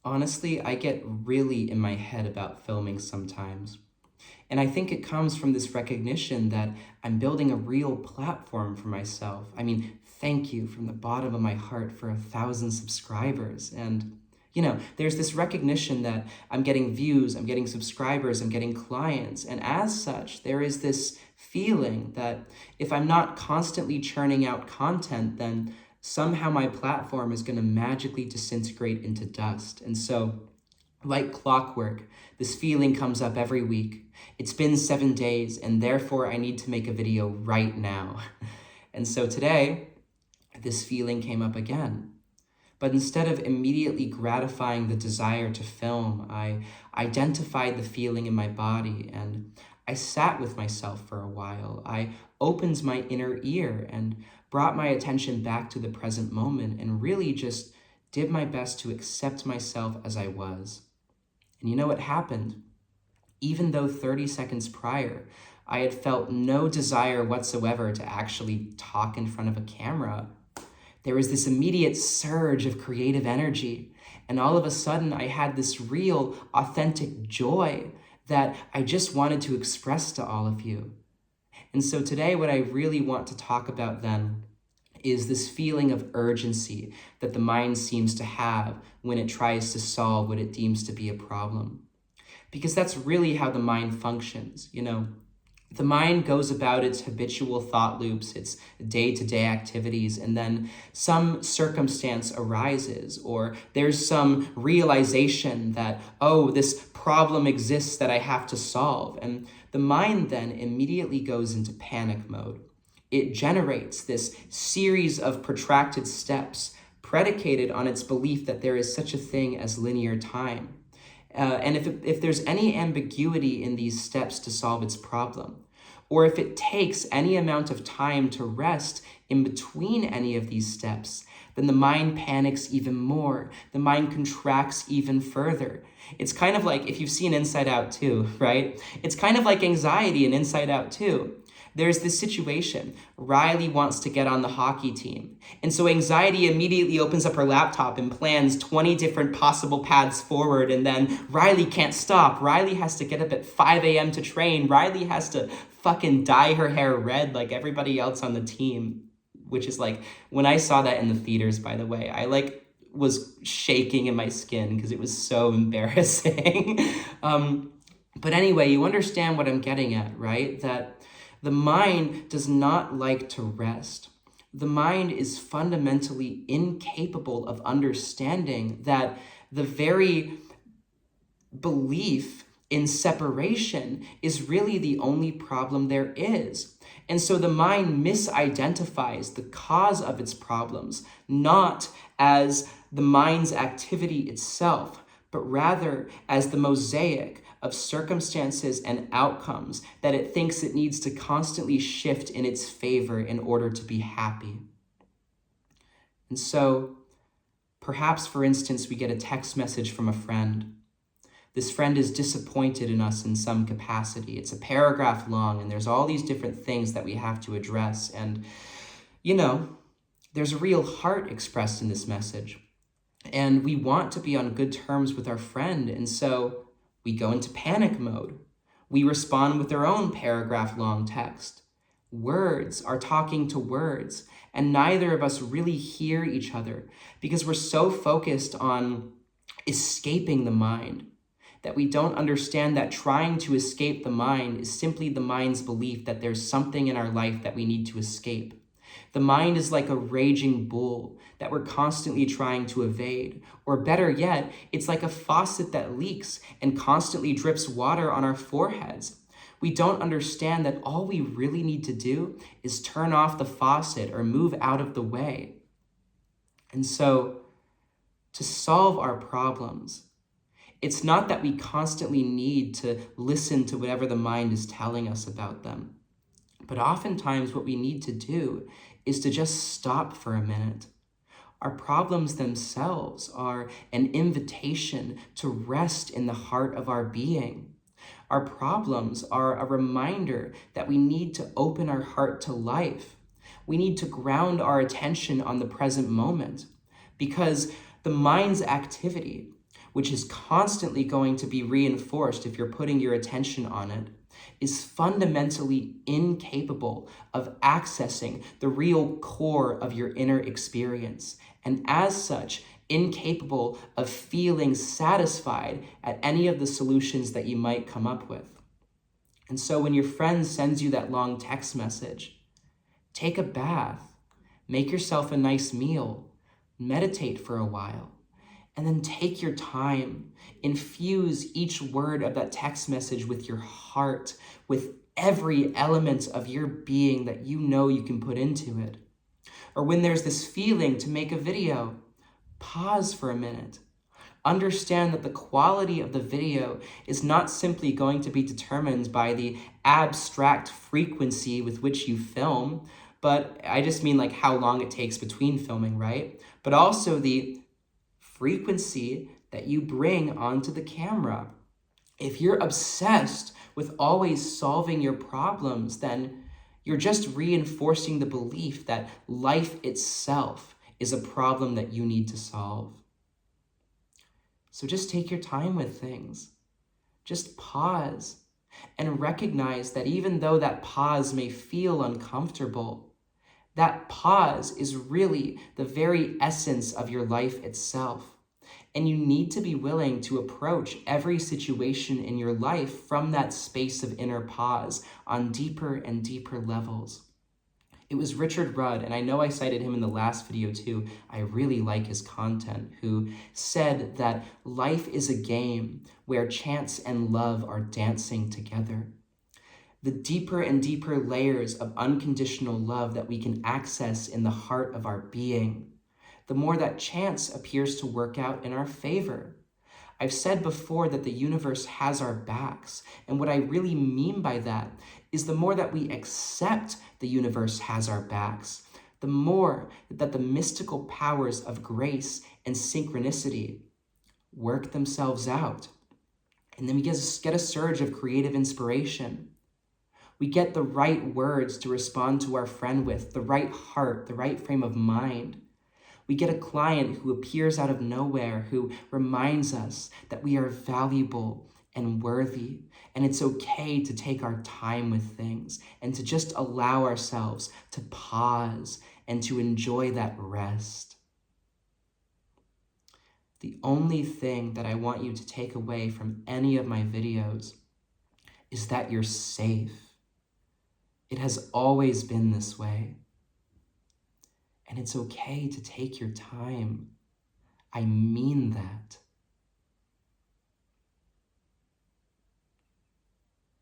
Honestly, I get really in my head about filming sometimes. And I think it comes from this recognition that I'm building a real platform for myself. I mean, thank you from the bottom of my heart for 1,000 subscribers. And, there's this recognition that I'm getting views, I'm getting subscribers, I'm getting clients. And as such, there is this feeling that if I'm not constantly churning out content, then somehow my platform is going to magically disintegrate into dust. And so, like clockwork, this feeling comes up every week. It's been 7 days, and therefore I need to make a video right now. And so today, this feeling came up again. But instead of immediately gratifying the desire to film, I identified the feeling in my body and I sat with myself for a while. I opened my inner ear and brought my attention back to the present moment and really just did my best to accept myself as I was. And you know what happened? Even though 30 seconds prior, I had felt no desire whatsoever to actually talk in front of a camera, there was this immediate surge of creative energy. And all of a sudden, I had this real, authentic joy that I just wanted to express to all of you. And so today, what I really want to talk about then is this feeling of urgency that the mind seems to have when it tries to solve what it deems to be a problem. Because that's really how the mind functions, The mind goes about its habitual thought loops, its day-to-day activities, and then some circumstance arises, or there's some realization that, oh, this problem exists that I have to solve. And the mind then immediately goes into panic mode. It generates this series of protracted steps predicated on its belief that there is such a thing as linear time. And if there's any ambiguity in these steps to solve its problem, or if it takes any amount of time to rest in between any of these steps, then the mind panics even more. The mind contracts even further. It's kind of like, if you've seen Inside Out 2, right? It's kind of like anxiety in Inside Out 2. There's this situation. Riley wants to get on the hockey team. And so anxiety immediately opens up her laptop and plans 20 different possible paths forward. And then Riley can't stop. Riley has to get up at 5 a.m. to train. Riley has to fucking dye her hair red like everybody else on the team. Which is like, when I saw that in the theaters, by the way, I was shaking in my skin because it was so embarrassing. But anyway, you understand what I'm getting at, right? That the mind does not like to rest. The mind is fundamentally incapable of understanding that the very belief in separation is really the only problem there is. And so the mind misidentifies the cause of its problems, not as the mind's activity itself, but rather as the mosaic of circumstances and outcomes that it thinks it needs to constantly shift in its favor in order to be happy. And so, perhaps, for instance, we get a text message from a friend. This friend is disappointed in us in some capacity. It's a paragraph long, and there's all these different things that we have to address. And, there's a real heart expressed in this message. And we want to be on good terms with our friend, and so we go into panic mode. We respond with our own paragraph-long text. Words are talking to words, and neither of us really hear each other because we're so focused on escaping the mind that we don't understand that trying to escape the mind is simply the mind's belief that there's something in our life that we need to escape. The mind is like a raging bull that we're constantly trying to evade. Or better yet, it's like a faucet that leaks and constantly drips water on our foreheads. We don't understand that all we really need to do is turn off the faucet or move out of the way. And so, to solve our problems, it's not that we constantly need to listen to whatever the mind is telling us about them. But oftentimes what we need to do is to just stop for a minute. Our problems themselves are an invitation to rest in the heart of our being. Our problems are a reminder that we need to open our heart to life. We need to ground our attention on the present moment because the mind's activity, which is constantly going to be reinforced if you're putting your attention on it, is fundamentally incapable of accessing the real core of your inner experience, and as such, incapable of feeling satisfied at any of the solutions that you might come up with. And so when your friend sends you that long text message, take a bath, make yourself a nice meal, meditate for a while, and then take your time. Infuse each word of that text message with your heart, with every element of your being that you know you can put into it. Or when there's this feeling to make a video, pause for a minute. Understand that the quality of the video is not simply going to be determined by the abstract frequency with which you film, but I just mean like how long it takes between filming, right? But also the frequency that you bring onto the camera. If you're obsessed with always solving your problems, then you're just reinforcing the belief that life itself is a problem that you need to solve. So just take your time with things. Just pause and recognize that even though that pause may feel uncomfortable, that pause is really the very essence of your life itself. And you need to be willing to approach every situation in your life from that space of inner pause on deeper and deeper levels. It was Richard Rudd, and I know I cited him in the last video too. I really like his content, who said that life is a game where chance and love are dancing together. The deeper and deeper layers of unconditional love that we can access in the heart of our being, the more that chance appears to work out in our favor. I've said before that the universe has our backs, and what I really mean by that is the more that we accept the universe has our backs, the more that the mystical powers of grace and synchronicity work themselves out. And then we get a surge of creative inspiration. We get the right words to respond to our friend with, the right heart, the right frame of mind. We get a client who appears out of nowhere, who reminds us that we are valuable and worthy, and it's okay to take our time with things and to just allow ourselves to pause and to enjoy that rest. The only thing that I want you to take away from any of my videos is that you're safe. It has always been this way. And it's okay to take your time. I mean that.